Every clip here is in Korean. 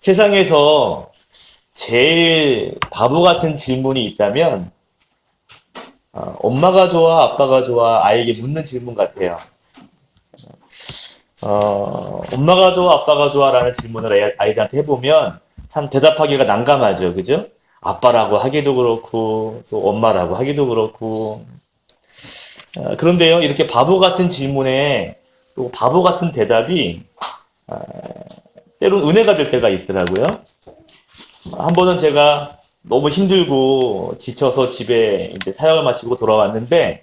세상에서 제일 바보 같은 질문이 있다면 엄마가 좋아, 아빠가 좋아, 아이에게 묻는 질문 같아요. 엄마가 좋아, 아빠가 좋아 라는 질문을 아이들한테 해보면 참 대답하기가 난감하죠. 그죠? 아빠라고 하기도 그렇고 또 엄마라고 하기도 그렇고 그런데요, 이렇게 바보 같은 질문에 또 바보 같은 대답이 때로는 은혜가 될 때가 있더라고요. 한 번은 제가 너무 힘들고 지쳐서 집에 이제 사역을 마치고 돌아왔는데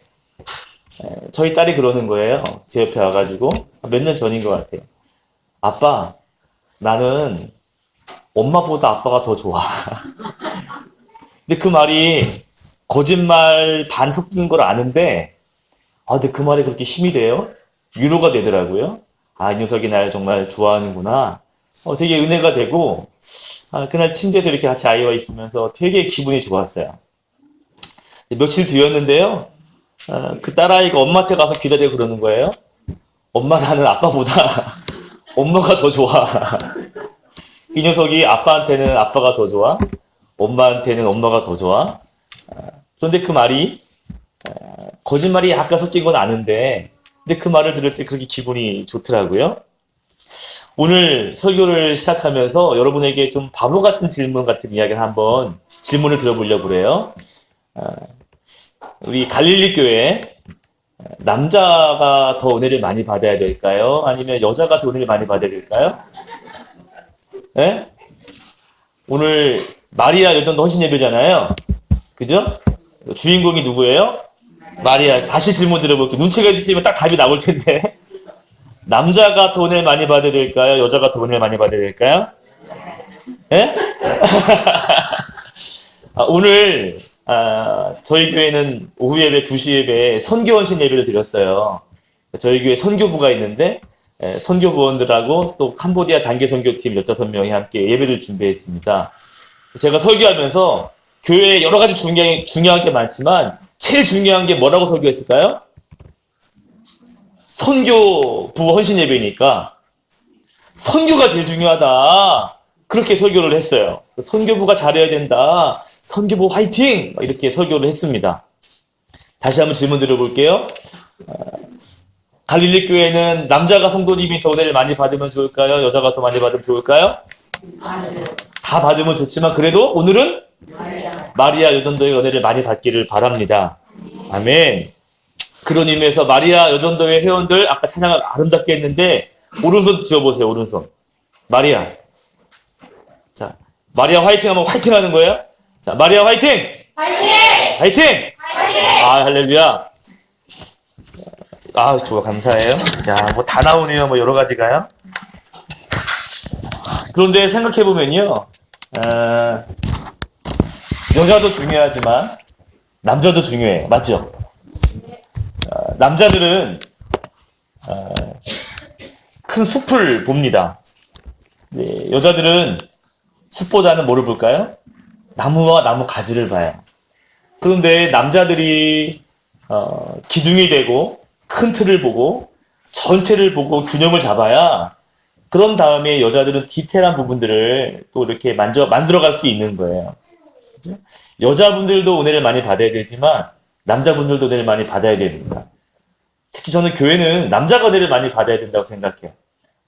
저희 딸이 그러는 거예요. 제 옆에 와가지고 몇 년 전인 것 같아요. 아빠, 나는 엄마보다 아빠가 더 좋아. 근데 그 말이 거짓말 반 섞인 걸 아는데 근데 그 말이 그렇게 힘이 돼요? 위로가 되더라고요. 이 녀석이 날 정말 좋아하는구나. 되게 은혜가 되고 그날 침대에서 이렇게 같이 아이와 있으면서 되게 기분이 좋았어요. 며칠 뒤였는데요. 그 딸아이가 엄마한테 가서 기다리고 그러는 거예요. 엄마, 나는 아빠보다 엄마가 더 좋아. 이 녀석이 아빠한테는 아빠가 더 좋아, 엄마한테는 엄마가 더 좋아. 그런데 그 말이 거짓말이 약간 섞인 건 아는데 근데 그 말을 들을 때 그렇게 기분이 좋더라고요. 오늘 설교를 시작하면서 여러분에게 좀 바보 같은 질문 같은 이야기를 한번 질문을 들어보려고 그래요. 우리 갈릴리 교회 남자가 더 은혜를 많이 받아야 될까요? 아니면 여자가 더 은혜를 많이 받아야 될까요? 네? 오늘 마리아 여전도 헌신 예배잖아요. 그죠? 주인공이 누구예요? 마리아. 다시 질문 드려볼게요. 눈치가 있으시면 딱 답이 나올 텐데. 남자가 더 은혜를 많이 받아야 될까요? 여자가 더 은혜를 많이 받아야 될까요? 예? 오늘 저희 교회는 오후 예배 2시 예배에 선교 헌신 예배를 드렸어요. 저희 교회 선교부가 있는데 선교부원들하고 또 캄보디아 단계 선교팀 15명이 함께 예배를 준비했습니다. 제가 설교하면서 교회에 여러 가지 중요한 게 많지만 제일 중요한 게 뭐라고 설교했을까요? 선교부 헌신 예배니까 선교가 제일 중요하다. 그렇게 설교를 했어요. 선교부가 잘해야 된다. 선교부 화이팅! 이렇게 설교를 했습니다. 다시 한번 질문 드려볼게요. 갈릴리 교회는 남자가 성도님이 더 은혜를 많이 받으면 좋을까요? 여자가 더 많이 받으면 좋을까요? 다 받으면 좋지만 그래도 오늘은 마리아 여전도의 은혜를 많이 받기를 바랍니다. 아멘. 그런 의미에서 마리아 여전도회 회원들 아까 찬양을 아름답게 했는데 오른손 지어보세요. 오른손. 마리아. 자, 마리아 화이팅 하면 화이팅 하는 거예요. 자, 마리아 화이팅! 화이팅! 화이팅! 화이팅! 할렐루야. 좋아, 감사해요. 야, 뭐 다 나오네요. 뭐 여러 가지가요. 그런데 생각해보면요. 여자도 중요하지만 남자도 중요해요. 맞죠? 남자들은 큰 숲을 봅니다. 네, 여자들은 숲보다는 뭐를 볼까요? 나무와 나무 가지를 봐요. 그런데 남자들이 기둥이 되고 큰 틀을 보고 전체를 보고 균형을 잡아야 그런 다음에 여자들은 디테일한 부분들을 또 이렇게 만들어갈 수 있는 거예요. 그죠? 여자분들도 은혜를 많이 받아야 되지만 남자분들도 은혜를 많이 받아야 됩니다. 특히 저는 교회는 남자가 은혜를 많이 받아야 된다고 생각해요.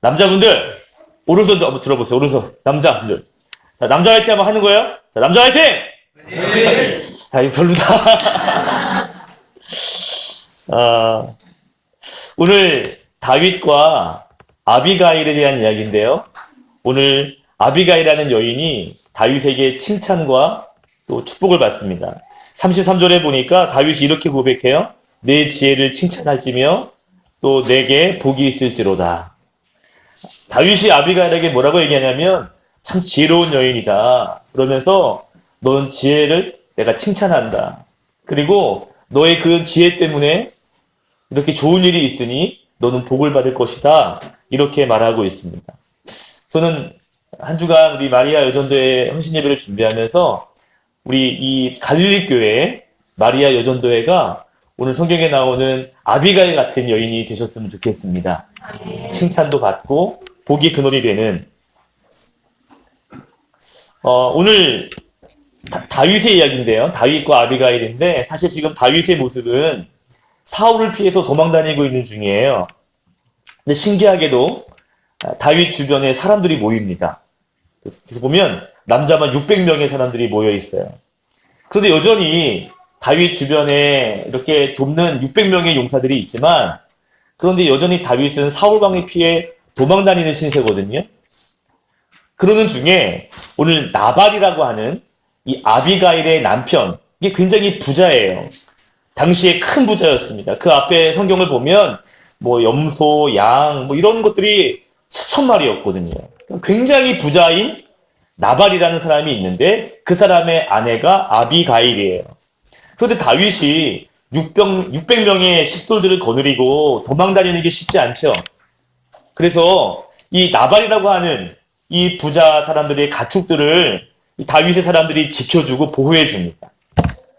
남자분들 오른손 한번 들어보세요. 오른손. 남자분들. 자, 남자 화이팅 한번 하는 거예요. 자, 남자 화이팅! 네. 이거 별로다. 오늘 다윗과 아비가일에 대한 이야기인데요. 오늘 아비가일이라는 여인이 다윗에게 칭찬과 또 축복을 받습니다. 33절에 보니까 다윗이 이렇게 고백해요. 내 지혜를 칭찬할지며 또 내게 복이 있을지로다. 다윗이 아비가일에게 뭐라고 얘기하냐면 참 지혜로운 여인이다. 그러면서 너는 지혜를 내가 칭찬한다. 그리고 너의 그 지혜 때문에 이렇게 좋은 일이 있으니 너는 복을 받을 것이다. 이렇게 말하고 있습니다. 저는 한 주간 우리 마리아 여전도회 헌신 예배를 준비하면서 우리 이 갈릴리 교회 마리아 여전도회가 오늘 성경에 나오는 아비가일 같은 여인이 되셨으면 좋겠습니다. 칭찬도 받고 복이 근원이 되는 오늘 다윗의 이야기인데요. 다윗과 아비가일인데 사실 지금 다윗의 모습은 사울을 피해서 도망 다니고 있는 중이에요. 근데 신기하게도 다윗 주변에 사람들이 모입니다. 그래서 보면 남자만 600명의 사람들이 모여 있어요. 그런데 여전히 다윗 주변에 이렇게 돕는 600명의 용사들이 있지만 그런데 여전히 다윗은 사울왕에 피해 도망 다니는 신세거든요. 그러는 중에 오늘 나발이라고 하는 이 아비가일의 남편, 이게 굉장히 부자예요. 당시에 큰 부자였습니다. 그 앞에 성경을 보면 뭐 염소, 양, 뭐 이런 것들이 수천 마리였거든요. 굉장히 부자인 나발이라는 사람이 있는데 그 사람의 아내가 아비가일이에요. 그런데 다윗이 600명의 식솔들을 거느리고 도망 다니는 게 쉽지 않죠. 그래서 이 나발이라고 하는 이 부자 사람들의 가축들을 이 다윗의 사람들이 지켜주고 보호해 줍니다.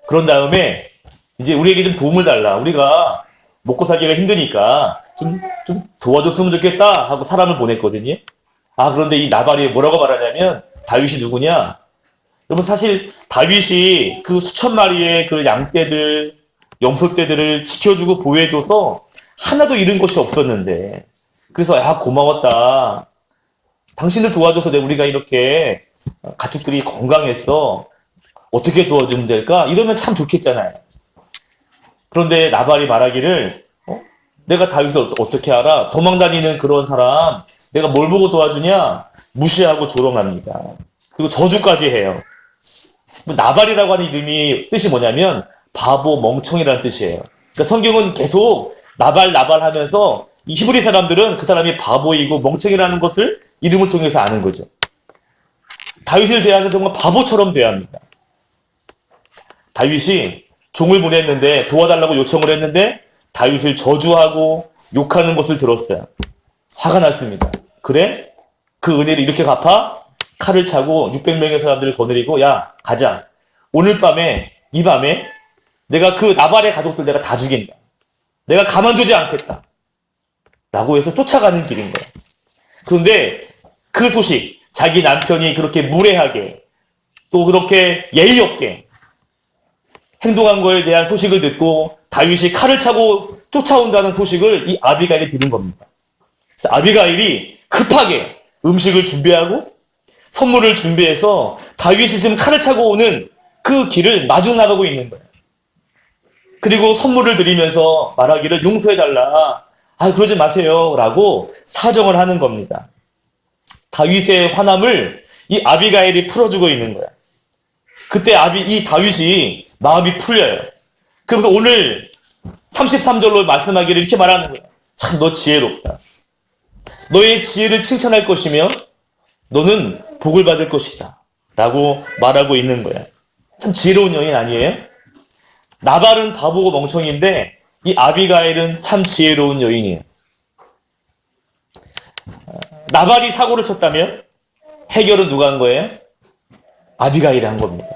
그런 다음에 이제 우리에게 좀 도움을 달라. 우리가 먹고 살기가 힘드니까 좀 도와줬으면 좋겠다 하고 사람을 보냈거든요. 그런데 이 나발이 뭐라고 말하냐면 다윗이 누구냐? 여러분 사실 다윗이 그 수천 마리의 그 양떼들, 염소떼들을 지켜주고 보호해줘서 하나도 잃은 것이 없었는데 그래서 고마웠다. 당신들 도와줘서 우리가 이렇게 가축들이 건강했어. 어떻게 도와주면 될까? 이러면 참 좋겠잖아요. 그런데 나발이 말하기를 내가 다윗을 어떻게 알아? 도망다니는 그런 사람 내가 뭘 보고 도와주냐? 무시하고 조롱합니다. 그리고 저주까지 해요. 나발이라고 하는 이름이 뜻이 뭐냐면 바보, 멍청이라는 뜻이에요. 그러니까 성경은 계속 나발 하면서 이 히브리 사람들은 그 사람이 바보이고 멍청이라는 것을 이름을 통해서 아는 거죠. 다윗을 대하는 정말 바보처럼 대합니다. 다윗이 종을 보냈는데 도와달라고 요청을 했는데 다윗을 저주하고 욕하는 것을 들었어요. 화가 났습니다. 그래? 그 은혜를 이렇게 갚아? 칼을 차고 600명의 사람들을 거느리고 야 가자. 오늘 밤에 이 밤에 내가 그 나발의 가족들 내가 다 죽인다. 내가 가만두지 않겠다. 라고 해서 쫓아가는 길인 거예요. 그런데 그 소식, 자기 남편이 그렇게 무례하게 또 그렇게 예의 없게 행동한 거에 대한 소식을 듣고 다윗이 칼을 차고 쫓아온다는 소식을 이 아비가일이 들은 겁니다. 그래서 아비가일이 급하게 음식을 준비하고 선물을 준비해서 다윗이 지금 칼을 차고 오는 그 길을 마주 나가고 있는 거예요. 그리고 선물을 드리면서 말하기를 용서해달라. 그러지 마세요. 라고 사정을 하는 겁니다. 다윗의 화남을 이 아비가일이 풀어주고 있는 거야. 그때 이 다윗이 마음이 풀려요. 그래서 오늘 33절로 말씀하기를 이렇게 말하는 거야. 참 너 지혜롭다. 너의 지혜를 칭찬할 것이며 너는 복을 받을 것이다. 라고 말하고 있는 거야. 참 지혜로운 여인 아니에요? 나발은 바보고 멍청인데 이 아비가일은 참 지혜로운 여인이에요. 나발이 사고를 쳤다면 해결은 누가 한 거예요? 아비가일이 한 겁니다.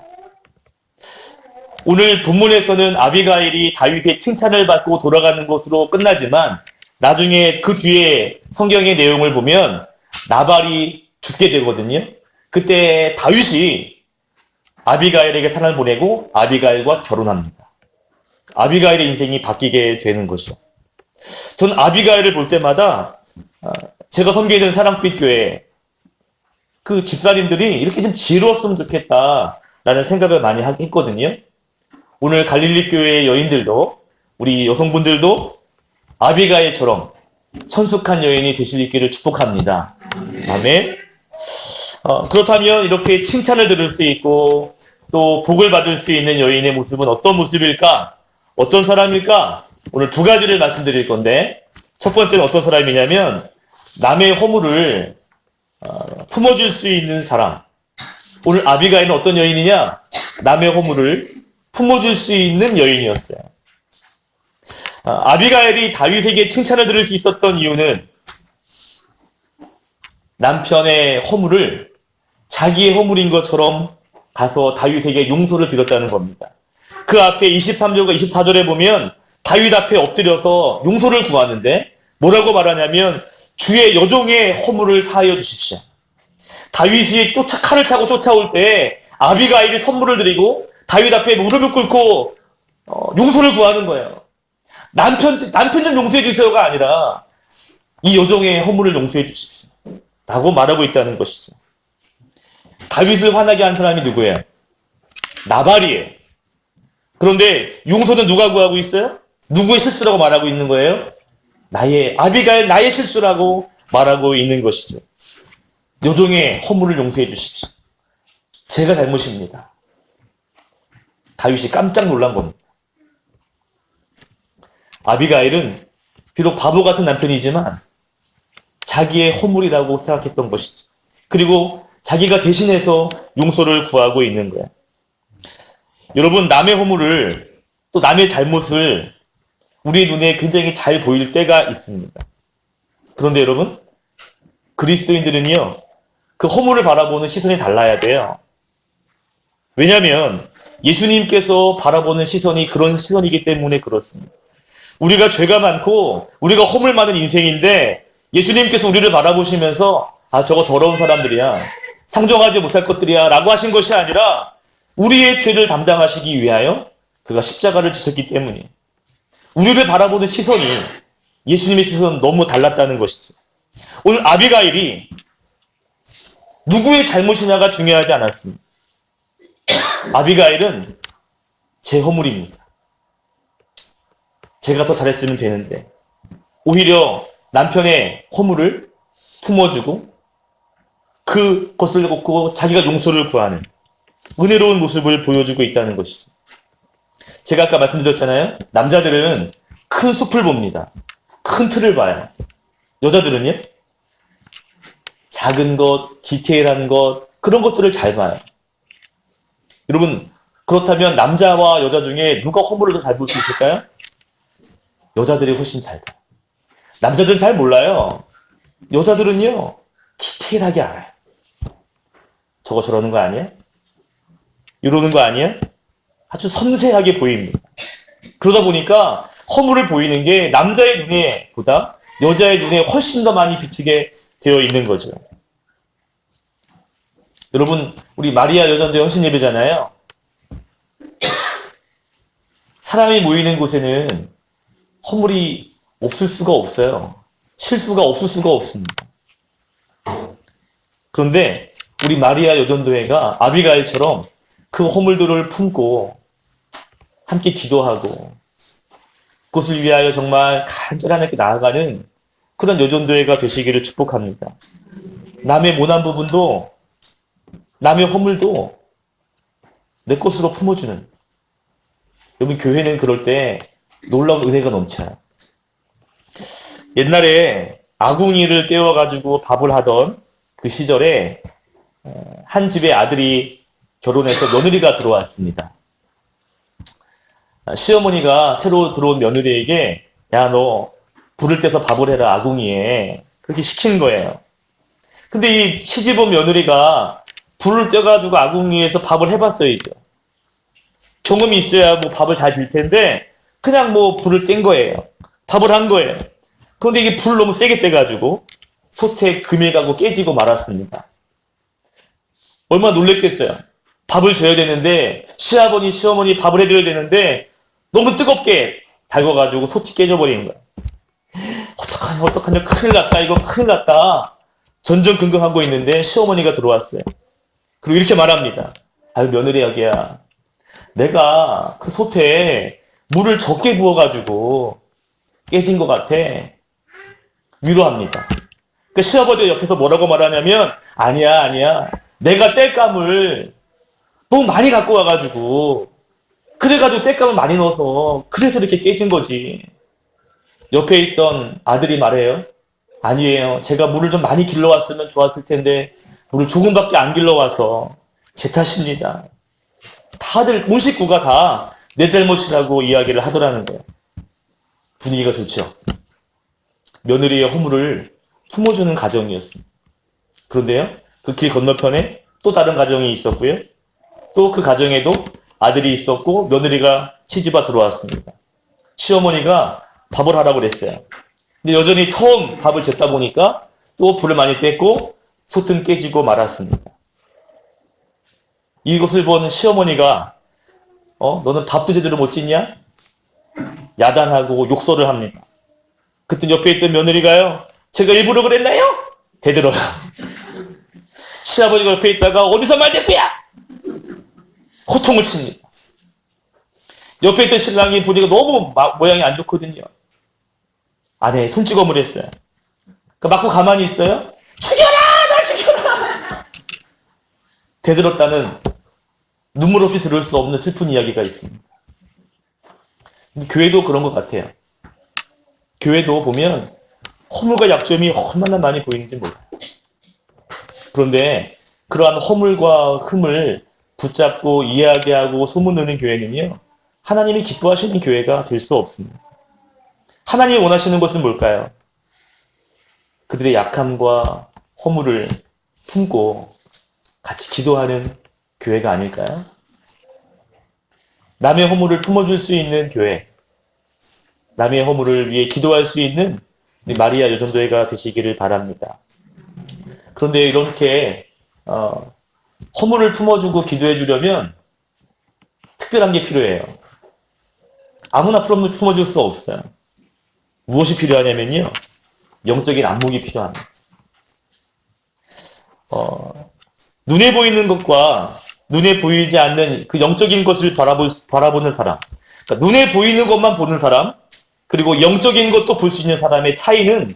오늘 본문에서는 아비가일이 다윗의 칭찬을 받고 돌아가는 것으로 끝나지만 나중에 그 뒤에 성경의 내용을 보면 나발이 죽게 되거든요. 그때 다윗이 아비가일에게 사랑을 보내고 아비가일과 결혼합니다. 아비가일의 인생이 바뀌게 되는 거죠. 전 아비가일을 볼 때마다 제가 섬기는 사랑빛 교회 그 집사님들이 이렇게 좀 지혜로웠으면 좋겠다라는 생각을 많이 했거든요. 오늘 갈릴리 교회의 여인들도 우리 여성분들도 아비가일처럼 성숙한 여인이 되실 수 있기를 축복합니다. 아멘. 그렇다면 이렇게 칭찬을 들을 수 있고 또 복을 받을 수 있는 여인의 모습은 어떤 모습일까? 어떤 사람일까? 오늘 두 가지를 말씀드릴 건데 첫 번째는 어떤 사람이냐면 남의 허물을 품어줄 수 있는 사람. 오늘 아비가일은 어떤 여인이냐? 남의 허물을 품어줄 수 있는 여인이었어요. 아비가일이 다윗에게 칭찬을 들을 수 있었던 이유는 남편의 허물을 자기의 허물인 것처럼 가서 다윗에게 용서를 빌었다는 겁니다. 그 앞에 23절과 24절에 보면 다윗 앞에 엎드려서 용서를 구하는데 뭐라고 말하냐면 주의 여종의 허물을 사하여 주십시오. 다윗이 칼을 차고 쫓아올 때 아비가일이 선물을 드리고 다윗 앞에 무릎을 꿇고 용서를 구하는 거예요. 남편 좀 용서해 주세요가 아니라 이 여종의 허물을 용서해 주십시오 라고 말하고 있다는 것이죠. 다윗을 화나게 한 사람이 누구예요? 나발이에요. 그런데 용서는 누가 구하고 있어요? 누구의 실수라고 말하고 있는 거예요? 아비가일 나의 실수라고 말하고 있는 것이죠. 여종의 허물을 용서해 주십시오. 제가 잘못입니다. 다윗이 깜짝 놀란 겁니다. 아비가일은 비록 바보 같은 남편이지만 자기의 허물이라고 생각했던 것이죠. 그리고 자기가 대신해서 용서를 구하고 있는 거예요. 여러분, 남의 허물을 또 남의 잘못을 우리 눈에 굉장히 잘 보일 때가 있습니다. 그런데 여러분, 그리스도인들은요, 그 허물을 바라보는 시선이 달라야 돼요. 왜냐하면 예수님께서 바라보는 시선이 그런 시선이기 때문에 그렇습니다. 우리가 죄가 많고 우리가 허물 많은 인생인데 예수님께서 우리를 바라보시면서 저거 더러운 사람들이야, 상종하지 못할 것들이야 라고 하신 것이 아니라 우리의 죄를 담당하시기 위하여 그가 십자가를 지셨기 때문이에요. 우리를 바라보는 시선이 예수님의 시선은 너무 달랐다는 것이죠. 오늘 아비가일이 누구의 잘못이냐가 중요하지 않았습니다. 아비가일은 제 허물입니다. 제가 더 잘했으면 되는데, 오히려 남편의 허물을 품어주고 그것을 갖고 자기가 용서를 구하는 은혜로운 모습을 보여주고 있다는 것이죠. 제가 아까 말씀드렸잖아요. 남자들은 큰 숲을 봅니다. 큰 틀을 봐요. 여자들은요? 작은 것, 디테일한 것, 그런 것들을 잘 봐요. 여러분, 그렇다면 남자와 여자 중에 누가 허물을 더 잘 볼 수 있을까요? 여자들이 훨씬 잘 봐요. 남자들은 잘 몰라요. 여자들은요, 디테일하게 알아요. 저거 저러는 거 아니야? 이러는 거 아니야? 아주 섬세하게 보입니다. 그러다 보니까 허물을 보이는 게 남자의 눈에 보다 여자의 눈에 훨씬 더 많이 비치게 되어 있는 거죠. 여러분, 우리 마리아 여전대 헌신 예배잖아요. 사람이 모이는 곳에는 허물이 없을 수가 없어요. 실수가 없을 수가 없습니다. 그런데 우리 마리아 여전도회가 아비가일처럼 그 허물들을 품고 함께 기도하고 그것을 위하여 정말 간절하게 나아가는 그런 여전도회가 되시기를 축복합니다. 남의 모난 부분도 남의 허물도 내 것으로 품어주는, 여러분, 교회는 그럴 때 놀라운 은혜가 넘쳐요. 옛날에 아궁이를 떼어가지고 밥을 하던 그 시절에 한 집에 아들이 결혼해서 며느리가 들어왔습니다. 시어머니가 새로 들어온 며느리에게 야, 너 불을 떼서 밥을 해라, 아궁이에. 그렇게 시킨 거예요. 근데 이 시집온 며느리가 불을 떼가지고 아궁이에서 밥을 해봤어야죠. 경험이 있어야 뭐 밥을 잘 들 텐데 그냥 뭐 불을 뗀 거예요. 밥을 한 거예요. 그런데 이게 불을 너무 세게 떼가지고 솥에 금이 가고 깨지고 말았습니다. 얼마나 놀랬겠어요. 밥을 줘야 되는데, 시아버니, 시어머니 밥을 해드려야 되는데 너무 뜨겁게 달궈가지고 솥이 깨져버리는 거예요. 어떡하냐, 큰일 났다, 이거 큰일 났다. 전전긍긍하고 있는데 시어머니가 들어왔어요. 그리고 이렇게 말합니다. 아유, 며느리 여기야, 내가 그 솥에 물을 적게 부어가지고 깨진 것 같아. 위로합니다. 그 시아버지가 옆에서 뭐라고 말하냐면, 아니야. 내가 땔감을 너무 많이 갖고 와가지고, 그래가지고 땔감을 많이 넣어서, 그래서 이렇게 깨진 거지. 옆에 있던 아들이 말해요. 아니에요. 제가 물을 좀 많이 길러왔으면 좋았을 텐데, 물을 조금밖에 안 길러와서 제 탓입니다. 다들, 온 식구가 다 내 잘못이라고 이야기를 하더라는 거예요. 분위기가 좋죠. 며느리의 허물을 품어주는 가정이었습니다. 그런데요, 그 길 건너편에 또 다른 가정이 있었고요. 또 그 가정에도 아들이 있었고 며느리가 시집와 들어왔습니다. 시어머니가 밥을 하라고 그랬어요. 근데 여전히 처음 밥을 짓다 보니까 또 불을 많이 뗐고 솥은 깨지고 말았습니다. 이것을 본 시어머니가 너는 밥도 제대로 못 짓냐? 야단하고 욕설을 합니다. 그때 옆에 있던 며느리가요, 제가 일부러 그랬나요? 대들어요. 시아버지가 옆에 있다가 어디서 말대꾸야! 호통을 칩니다. 옆에 있던 신랑이 보니까 너무 모양이 안 좋거든요. 아내 손찌검을 했어요. 맞고 가만히 있어요? 죽여라! 나 죽여라! 대들었다는 눈물 없이 들을 수 없는 슬픈 이야기가 있습니다. 교회도 그런 것 같아요. 교회도 보면 허물과 약점이 얼마나 많이 보이는지 몰라요. 그런데 그러한 허물과 흠을 붙잡고 이야기하고 소문내는 교회는요, 하나님이 기뻐하시는 교회가 될 수 없습니다. 하나님이 원하시는 것은 뭘까요? 그들의 약함과 허물을 품고 같이 기도하는 교회가 아닐까요? 남의 허물을 품어줄 수 있는 교회, 남의 허물을 위해 기도할 수 있는 마리아 여전도회가 되시기를 바랍니다. 그런데 이렇게 허물을 품어주고 기도해 주려면 특별한 게 필요해요. 아무나 품어줄 수 없어요. 무엇이 필요하냐면요, 영적인 안목이 필요합니다. 눈에 보이는 것과 눈에 보이지 않는 그 영적인 것을 바라보는 사람, 그러니까 눈에 보이는 것만 보는 사람, 그리고 영적인 것도 볼 수 있는 사람의 차이는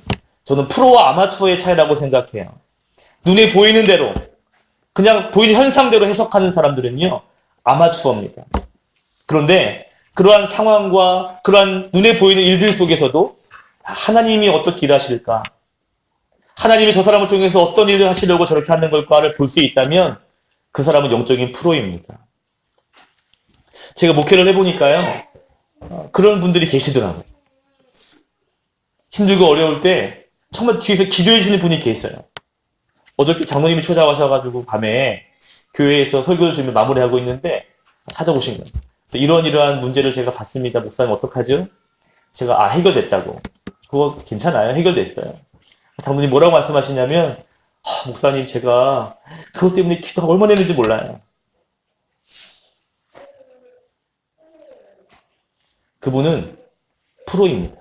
저는 프로와 아마추어의 차이라고 생각해요. 눈에 보이는 대로, 그냥 보이는 현상대로 해석하는 사람들은요, 아마추어입니다. 그런데 그러한 상황과 그러한 눈에 보이는 일들 속에서도 하나님이 어떻게 일하실까? 하나님이 저 사람을 통해서 어떤 일을 하시려고 저렇게 하는 걸까를 볼 수 있다면 그 사람은 영적인 프로입니다. 제가 목회를 해보니까요, 그런 분들이 계시더라고요. 힘들고 어려울 때 정말 뒤에서 기도해 주시는 분이 계세요. 어저께 장로님이 찾아와셔가지고 밤에 교회에서 설교를 준비 마무리하고 있는데 찾아오신 거예요. 그래서 이러한 문제를 제가 봤습니다. 목사님 어떡하죠? 제가 해결됐다고. 그거 괜찮아요. 해결됐어요. 장로님 뭐라고 말씀하시냐면, 목사님 제가 그것 때문에 기도가 얼마나 했는지 몰라요. 그분은 프로입니다.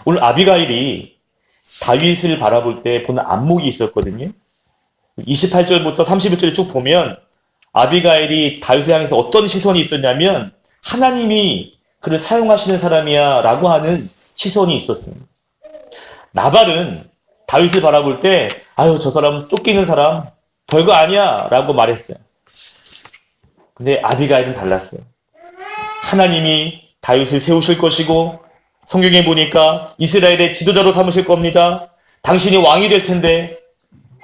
오늘 아비가일이 다윗을 바라볼 때 보는 안목이 있었거든요. 28절부터 31절을 쭉 보면 아비가일이 다윗을 향해서 어떤 시선이 있었냐면, 하나님이 그를 사용하시는 사람이야 라고 하는 시선이 있었습니다. 나발은 다윗을 바라볼 때 저 사람 쫓기는 사람 별거 아니야 라고 말했어요. 근데 아비가일은 달랐어요. 하나님이 다윗을 세우실 것이고, 성경에 보니까 이스라엘의 지도자로 삼으실 겁니다. 당신이 왕이 될 텐데,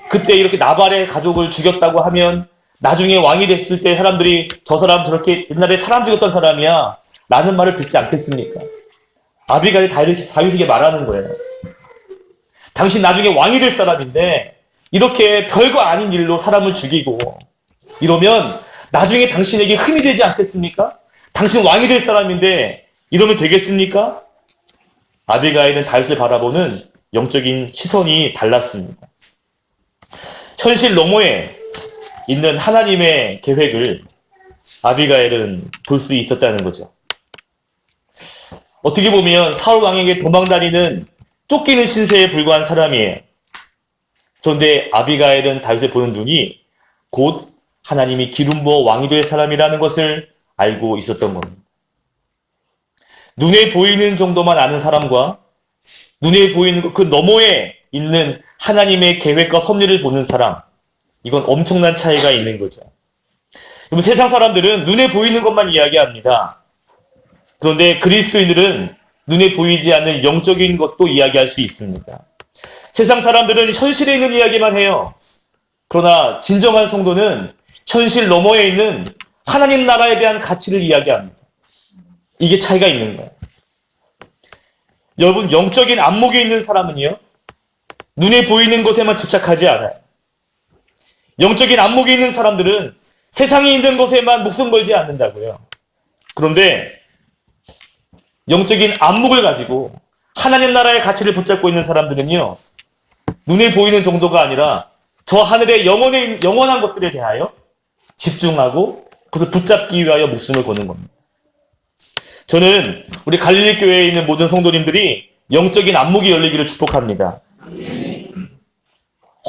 그때 이렇게 나발의 가족을 죽였다고 하면 나중에 왕이 됐을 때 사람들이 저 사람 저렇게 옛날에 사람 죽였던 사람이야 라는 말을 듣지 않겠습니까? 아비가일이 다윗에게 말하는 거예요. 당신 나중에 왕이 될 사람인데 이렇게 별거 아닌 일로 사람을 죽이고 이러면 나중에 당신에게 흠이 되지 않겠습니까? 당신 왕이 될 사람인데 이러면 되겠습니까? 아비가일은 다윗을 바라보는 영적인 시선이 달랐습니다. 현실 너머에 있는 하나님의 계획을 아비가일은 볼 수 있었다는 거죠. 어떻게 보면 사울 왕에게 도망다니는 쫓기는 신세에 불과한 사람이에요. 그런데 아비가일은 다윗을 보는 눈이 곧 하나님이 기름 부어 왕이 될 사람이라는 것을 알고 있었던 겁니다. 눈에 보이는 정도만 아는 사람과 눈에 보이는 그 너머에 있는 하나님의 계획과 섭리를 보는 사람, 이건 엄청난 차이가 있는 거죠. 여러분, 세상 사람들은 눈에 보이는 것만 이야기합니다. 그런데 그리스도인들은 눈에 보이지 않는 영적인 것도 이야기할 수 있습니다. 세상 사람들은 현실에 있는 이야기만 해요. 그러나 진정한 성도는 현실 너머에 있는 하나님 나라에 대한 가치를 이야기합니다. 이게 차이가 있는 거예요. 여러분, 영적인 안목이 있는 사람은요, 눈에 보이는 것에만 집착하지 않아요. 영적인 안목이 있는 사람들은 세상에 있는 것에만 목숨 걸지 않는다고요. 그런데 영적인 안목을 가지고 하나님 나라의 가치를 붙잡고 있는 사람들은요, 눈에 보이는 정도가 아니라 저 하늘의 영원한 것들에 대하여 집중하고 그것을 붙잡기 위하여 목숨을 거는 겁니다. 저는 우리 갈릴리 교회에 있는 모든 성도님들이 영적인 안목이 열리기를 축복합니다.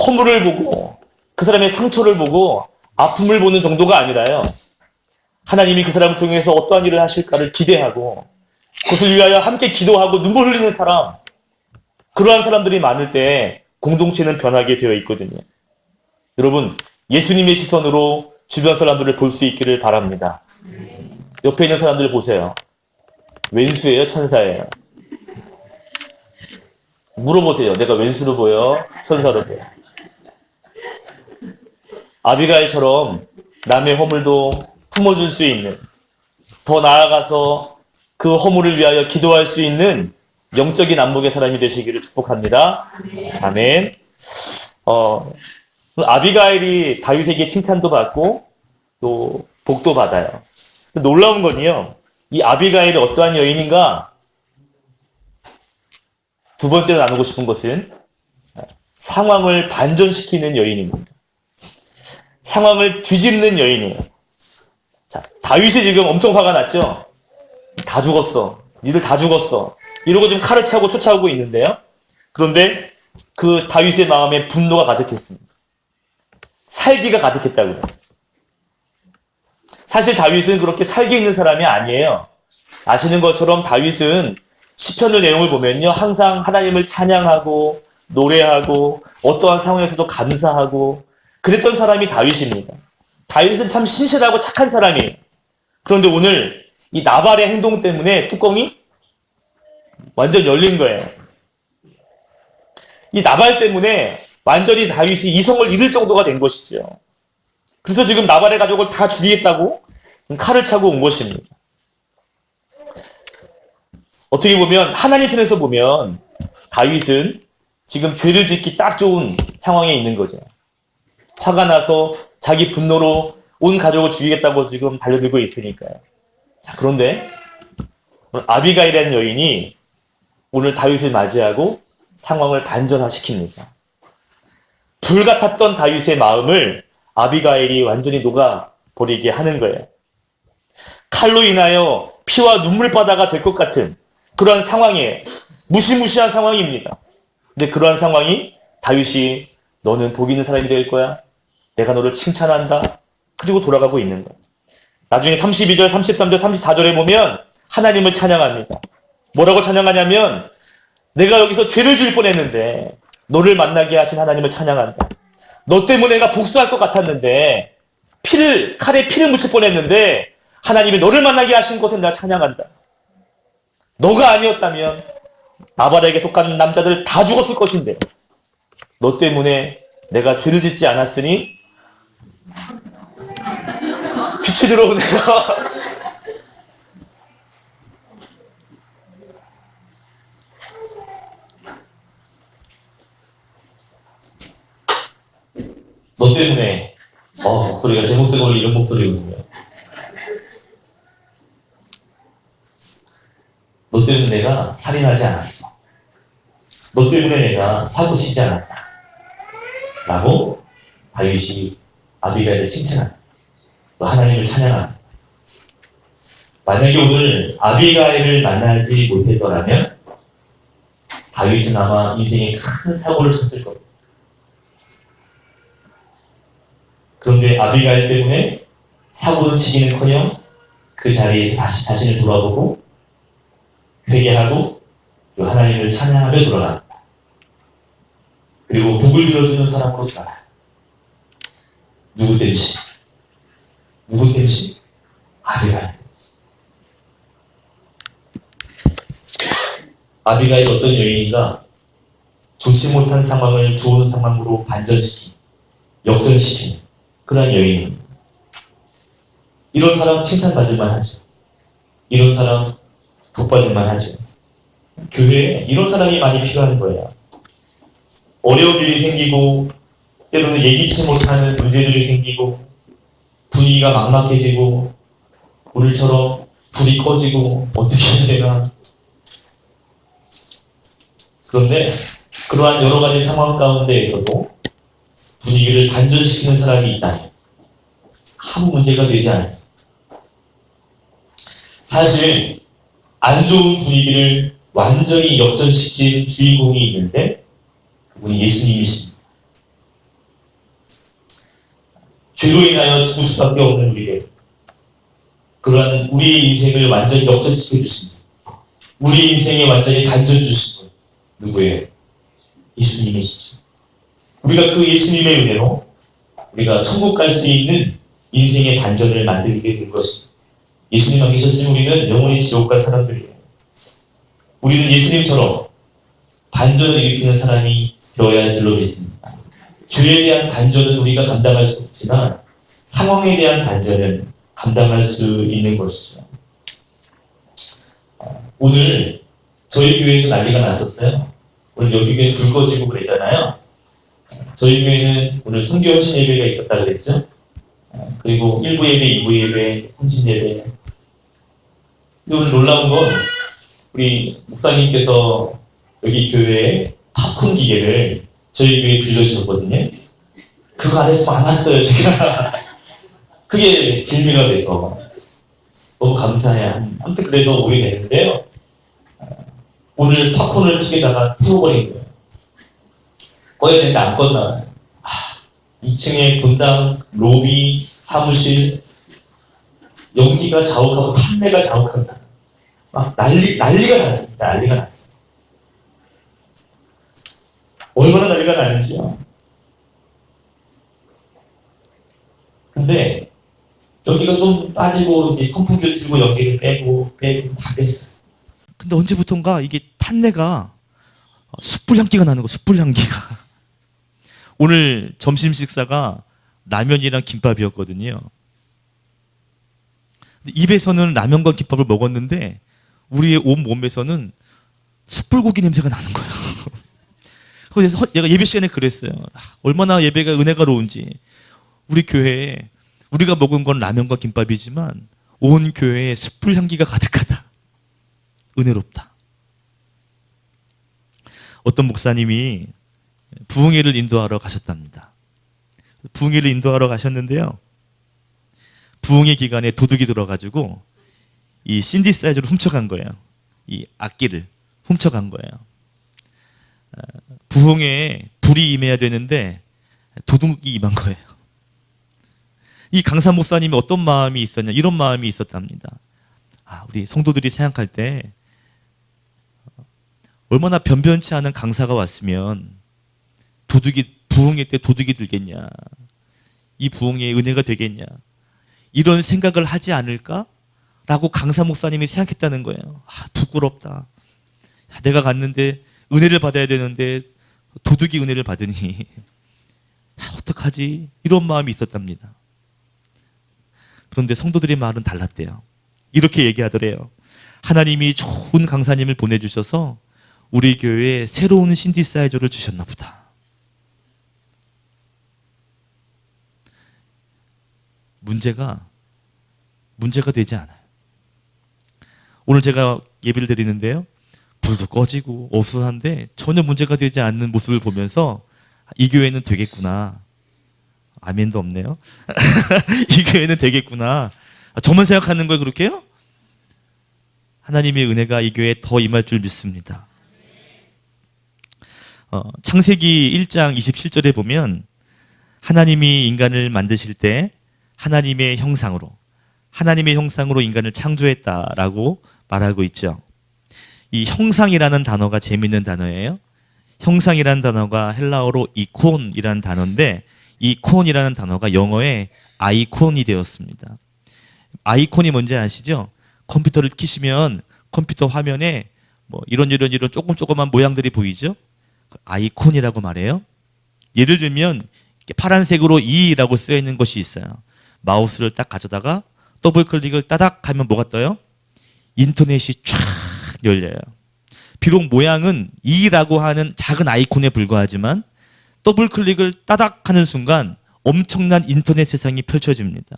허물을 보고 그 사람의 상처를 보고 아픔을 보는 정도가 아니라요. 하나님이 그 사람을 통해서 어떠한 일을 하실까를 기대하고 그것을 위하여 함께 기도하고 눈물 흘리는 사람, 그러한 사람들이 많을 때 공동체는 변하게 되어 있거든요. 여러분, 예수님의 시선으로 주변 사람들을 볼 수 있기를 바랍니다. 옆에 있는 사람들 보세요. 왼수예요? 천사예요? 물어보세요. 내가 왼수로 보여? 천사로 보여? 아비가일처럼 남의 허물도 품어줄 수 있는, 더 나아가서 그 허물을 위하여 기도할 수 있는 영적인 안목의 사람이 되시기를 축복합니다. 아멘. 아비가일이 다윗에게 칭찬도 받고 또 복도 받아요. 놀라운 건요, 이 아비가일이 어떠한 여인인가? 두 번째로 나누고 싶은 것은 상황을 반전시키는 여인입니다. 상황을 뒤집는 여인이에요. 자, 다윗이 지금 엄청 화가 났죠? 다 죽었어. 니들 다 죽었어. 이러고 지금 칼을 차고 쫓아오고 있는데요. 그런데 그 다윗의 마음에 분노가 가득했습니다. 살기가 가득했다고요. 사실 다윗은 그렇게 살기 있는 사람이 아니에요. 아시는 것처럼 다윗은 시편의 내용을 보면요, 항상 하나님을 찬양하고 노래하고 어떠한 상황에서도 감사하고 그랬던 사람이 다윗입니다. 다윗은 참 신실하고 착한 사람이에요. 그런데 오늘 이 나발의 행동 때문에 뚜껑이 완전 열린 거예요. 이 나발 때문에 완전히 다윗이 이성을 잃을 정도가 된 것이죠. 그래서 지금 나발의 가족을 다 죽이겠다고 칼을 차고 온 것입니다. 어떻게 보면 하나님 편에서 보면 다윗은 지금 죄를 짓기 딱 좋은 상황에 있는 거죠. 화가 나서 자기 분노로 온 가족을 죽이겠다고 지금 달려들고 있으니까요. 자, 그런데 아비가일이라는 여인이 오늘 다윗을 맞이하고 상황을 반전화시킵니다. 불같았던 다윗의 마음을 아비가일이 완전히 녹아버리게 하는 거예요. 칼로 인하여 피와 눈물바다가 될 것 같은 그러한 상황이에요. 무시무시한 상황입니다. 근데 그러한 상황이 다윗이 너는 복 있는 사람이 될 거야. 내가 너를 칭찬한다. 그리고 돌아가고 있는 거예요. 나중에 32절, 33절, 34절에 보면 하나님을 찬양합니다. 뭐라고 찬양하냐면 내가 여기서 죄를 지을 뻔했는데 너를 만나게 하신 하나님을 찬양한다. 너 때문에 내가 복수할 것 같았는데 칼에 피를 묻힐 뻔했는데 하나님이 너를 만나게 하신 것을 내가 찬양한다. 너가 아니었다면 나발에게 속한 남자들 다 죽었을 것인데 너 때문에 내가 죄를 짓지 않았으니 빛이 들어오고 내가 너 때문에 목소리가 제 목소리가 원래 이런 목소리거든요. 너 때문에 내가 살인하지 않았어. 너 때문에 내가 사고 치지 않았다. 라고 다윗이 아비가일을 칭찬한다. 또 하나님을 찬양한다. 만약에 오늘 아비가일을 만나지 못했더라면 다윗은 아마 인생에 큰 사고를 쳤을 겁니다. 그런데 아비가일 때문에 사고는 치기는커녕 그 자리에서 다시 자신을 돌아보고 회개하고 또 하나님을 찬양하며 돌아갑니다. 그리고 복을 빌어주는 사람으로 살아요. 누구 땜시? 누구 땜시? 아비가일. 아비가일 어떤 여인인가? 좋지 못한 상황을 좋은 상황으로 반전시키는, 역전시키는 그런 여인입니다. 이런 사람 칭찬받을만 하죠. 이런 사람 복받을만 하죠. 교회에 이런 사람이 많이 필요한 거예요. 어려운 일이 생기고 때로는 예기치 못하는 문제들이 생기고 분위기가 막막해지고 오늘처럼 불이 꺼지고 어떻게 해야 되나. 그런데 그러한 여러 가지 상황 가운데에서도 분위기를 반전시키는 사람이 있다면 아무 문제가 되지 않습니다. 사실 안 좋은 분위기를 완전히 역전시킨 주인공이 있는데 그분이 예수님이십니다. 죄로 인하여 죽을 수밖에 없는 우리에게 그러한 우리의 인생을 완전히 역전시켜 주신 우리 인생에 완전히 반전 주신 분 누구예요? 예수님이시죠. 우리가 그 예수님의 은혜로 우리가 천국 갈 수 있는 인생의 반전을 만들게 된 것입니다. 예수님 안 계셨으면 우리는 영원히 지옥 갈 사람들이에요. 우리는 예수님처럼 반전을 일으키는 사람이 되어야 할 줄로 믿습니다. 죄에 대한 반전은 우리가 감당할 수 없지만 상황에 대한 반전은 감당할 수 있는 것이죠. 오늘 저희 교회도 난리가 났었어요. 오늘 여기 교회 불 꺼지고 그랬잖아요. 저희 교회는 오늘 선교 헌신 예배가 있었다 그랬죠. 그리고 1부 예배, 2부 예배, 헌신 예배. 근데 오늘 놀라운 건 우리 목사님께서 여기 교회에 팝콘 기계를 저희 교회에 빌려주셨거든요. 그거 안에서 많았어요, 제가. 그게 빌미가 돼서 너무 감사해요. 아무튼 그래서 오게 됐는데요. 오늘 팝콘을 튀게다가 태워버린 거예요. 꺼야 되는데 안 껐나. 2층에 분당, 로비, 사무실 연기가 자욱하고 탄내가 자욱합니다. 막 난리가 났습니다. 난리가 났어요. 얼마나 난리가 나는지요. 근데 연기가 좀 빠지고 이렇게 선풍기를 틀고 연기를 빼고 다 됐어요. 근데 언제부턴가 이게 탄내가 숯불 향기가 나는 거, 숯불 향기가. 오늘 점심 식사가 라면이랑 김밥이었거든요. 입에서는 라면과 김밥을 먹었는데 우리의 온 몸에서는 숯불고기 냄새가 나는 거예요. 그래서 내가 예배 시간에 그랬어요. 얼마나 예배가 은혜가로운지. 우리 교회에 우리가 먹은 건 라면과 김밥이지만 온 교회에 숯불 향기가 가득하다. 은혜롭다. 어떤 목사님이 부흥회를 인도하러 가셨답니다. 부흥회를 인도하러 가셨는데요. 부흥회 기간에 도둑이 들어가지고 이 신디사이저를 훔쳐간 거예요. 이 악기를 훔쳐간 거예요. 부흥회에 불이 임해야 되는데 도둑이 임한 거예요. 이 강사 목사님이 어떤 마음이 있었냐, 이런 마음이 있었답니다. 우리 성도들이 생각할 때 얼마나 변변치 않은 강사가 왔으면 부흥회 때 도둑이 들겠냐, 이 부흥회의 은혜가 되겠냐, 이런 생각을 하지 않을까라고 강사 목사님이 생각했다는 거예요. 부끄럽다. 내가 갔는데 은혜를 받아야 되는데 도둑이 은혜를 받으니 어떡하지? 이런 마음이 있었답니다. 그런데 성도들의 말은 달랐대요. 이렇게 얘기하더래요. 하나님이 좋은 강사님을 보내주셔서 우리 교회에 새로운 신디사이저를 주셨나 보다. 문제가 되지 않아요. 오늘 제가 예배를 드리는데요. 불도 꺼지고 어수선한데 전혀 문제가 되지 않는 모습을 보면서 이 교회는 되겠구나. 아멘도 없네요. 이 교회는 되겠구나. 저만 생각하는 거예요, 그렇게요? 하나님의 은혜가 이 교회에 더 임할 줄 믿습니다. 창세기 1장 27절에 보면 하나님이 인간을 만드실 때 하나님의 형상으로 인간을 창조했다라고 말하고 있죠. 이 형상이라는 단어가 재미있는 단어예요. 형상이라는 단어가 헬라어로 이콘이라는 단어인데 이콘이라는 단어가 영어에 아이콘이 되었습니다. 아이콘이 뭔지 아시죠? 컴퓨터를 켜시면 컴퓨터 화면에 뭐 이런 조그만 모양들이 보이죠? 아이콘이라고 말해요. 예를 들면 파란색으로 E라고 쓰여 있는 것이 있어요. 마우스를 딱 가져다가 더블 클릭을 따닥 하면 뭐가 떠요? 인터넷이 쫙 열려요. 비록 모양은 E라고 하는 작은 아이콘에 불과하지만 더블 클릭을 따닥 하는 순간 엄청난 인터넷 세상이 펼쳐집니다.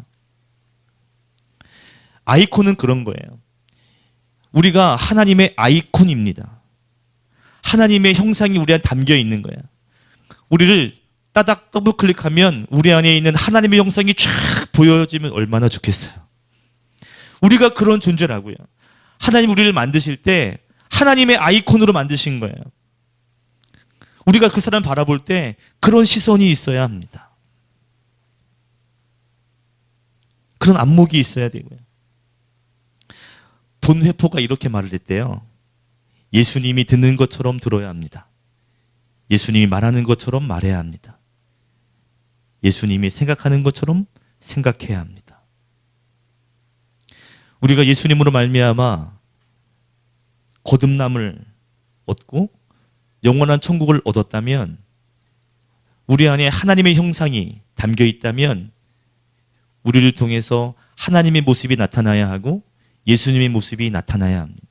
아이콘은 그런 거예요. 우리가 하나님의 아이콘입니다. 하나님의 형상이 우리 안에 담겨 있는 거야. 우리를 따닥 더블 클릭하면 우리 안에 있는 하나님의 형상이 쫙 보여지면 얼마나 좋겠어요. 우리가 그런 존재라고요. 하나님 우리를 만드실 때 하나님의 아이콘으로 만드신 거예요. 우리가 그 사람 바라볼 때 그런 시선이 있어야 합니다. 그런 안목이 있어야 되고요. 본회포가 이렇게 말을 했대요. 예수님이 듣는 것처럼 들어야 합니다. 예수님이 말하는 것처럼 말해야 합니다. 예수님이 생각하는 것처럼 생각해야 합니다. 우리가 예수님으로 말미암아 거듭남을 얻고 영원한 천국을 얻었다면, 우리 안에 하나님의 형상이 담겨 있다면 우리를 통해서 하나님의 모습이 나타나야 하고 예수님의 모습이 나타나야 합니다.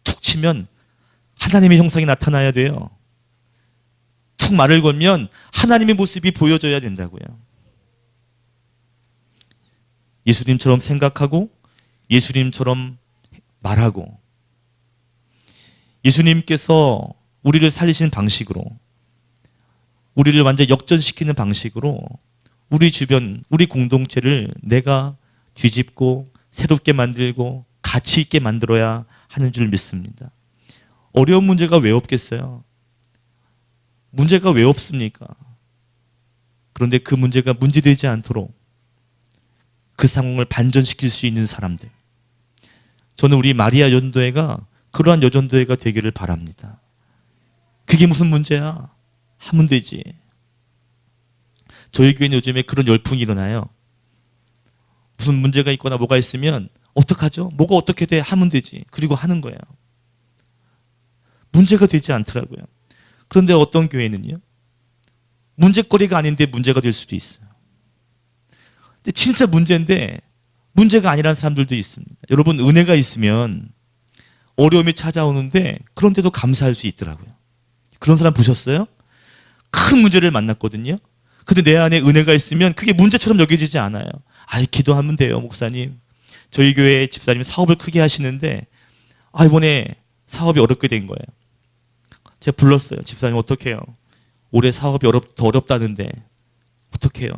툭 치면 하나님의 형상이 나타나야 돼요. 툭 말을 걸면 하나님의 모습이 보여져야 된다고요. 예수님처럼 생각하고 예수님처럼 말하고, 예수님께서 우리를 살리신 방식으로, 우리를 완전 역전시키는 방식으로 우리 주변, 우리 공동체를 내가 뒤집고 새롭게 만들고 가치 있게 만들어야 하는 줄 믿습니다. 어려운 문제가 왜 없겠어요? 문제가 왜 없습니까? 그런데 그 문제가 문제되지 않도록 그 상황을 반전시킬 수 있는 사람들, 저는 우리 마리아 여전도회가 그러한 여전도회가 되기를 바랍니다. 그게 무슨 문제야? 하면 되지. 저희 교회는 요즘에 그런 열풍이 일어나요. 무슨 문제가 있거나 뭐가 있으면 어떡하죠? 뭐가 어떻게 돼? 하면 되지. 그리고 하는 거예요. 문제가 되지 않더라고요. 그런데 어떤 교회는요, 문제거리가 아닌데 문제가 될 수도 있어요. 근데 진짜 문제인데 문제가 아니라는 사람들도 있습니다. 여러분, 은혜가 있으면 어려움이 찾아오는데 그런데도 감사할 수 있더라고요. 그런 사람 보셨어요? 큰 문제를 만났거든요. 근데 내 안에 은혜가 있으면 그게 문제처럼 여겨지지 않아요. 아이, 기도하면 돼요, 목사님. 저희 교회 집사님이 사업을 크게 하시는데 이번에 사업이 어렵게 된 거예요. 제가 불렀어요. 집사님 어떡해요? 올해 사업이 더 어렵다는데 어떡해요?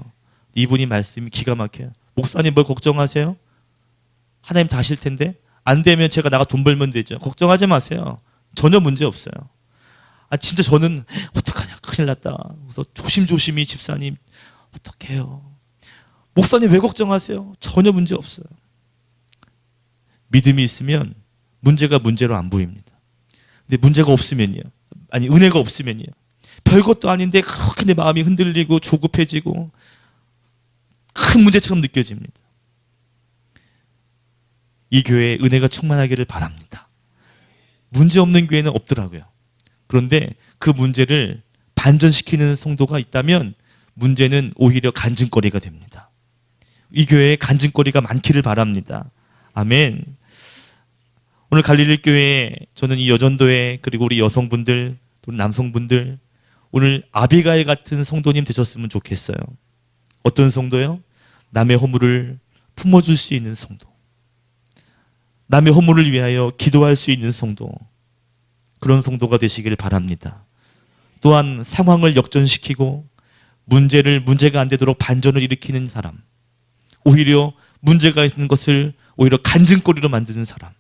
이분이 말씀이 기가 막혀요. 목사님 뭘 걱정하세요? 하나님 다 하실 텐데. 안 되면 제가 나가 돈 벌면 되죠. 걱정하지 마세요. 전혀 문제 없어요. 진짜 저는 어떡하냐, 큰일 났다. 그래서 조심조심히 집사님 어떡해요? 목사님 왜 걱정하세요? 전혀 문제 없어요. 믿음이 있으면 문제가 문제로 안 보입니다. 근데 문제가 없으면요, 은혜가 없으면요, 별것도 아닌데 그렇게 내 마음이 흔들리고 조급해지고 큰 문제처럼 느껴집니다. 이 교회에 은혜가 충만하기를 바랍니다. 문제 없는 교회는 없더라고요. 그런데 그 문제를 반전시키는 성도가 있다면 문제는 오히려 간증거리가 됩니다. 이 교회에 간증거리가 많기를 바랍니다. 아멘. 오늘 갈릴리 교회에 저는 이 여전도회, 그리고 우리 여성분들 또 남성분들, 오늘 아비가일 같은 성도님 되셨으면 좋겠어요. 어떤 성도요? 남의 허물을 품어줄 수 있는 성도, 남의 허물을 위하여 기도할 수 있는 성도, 그런 성도가 되시길 바랍니다. 또한 상황을 역전시키고 문제가 안 되도록 반전을 일으키는 사람, 오히려 문제가 있는 것을 오히려 간증거리로 만드는 사람,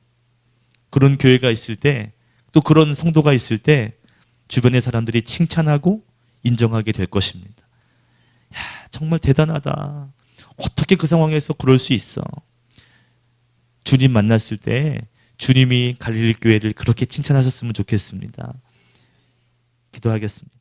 그런 교회가 있을 때, 또 그런 성도가 있을 때 주변의 사람들이 칭찬하고 인정하게 될 것입니다. 야, 정말 대단하다. 어떻게 그 상황에서 그럴 수 있어? 주님 만났을 때 주님이 갈릴리 교회를 그렇게 칭찬하셨으면 좋겠습니다. 기도하겠습니다.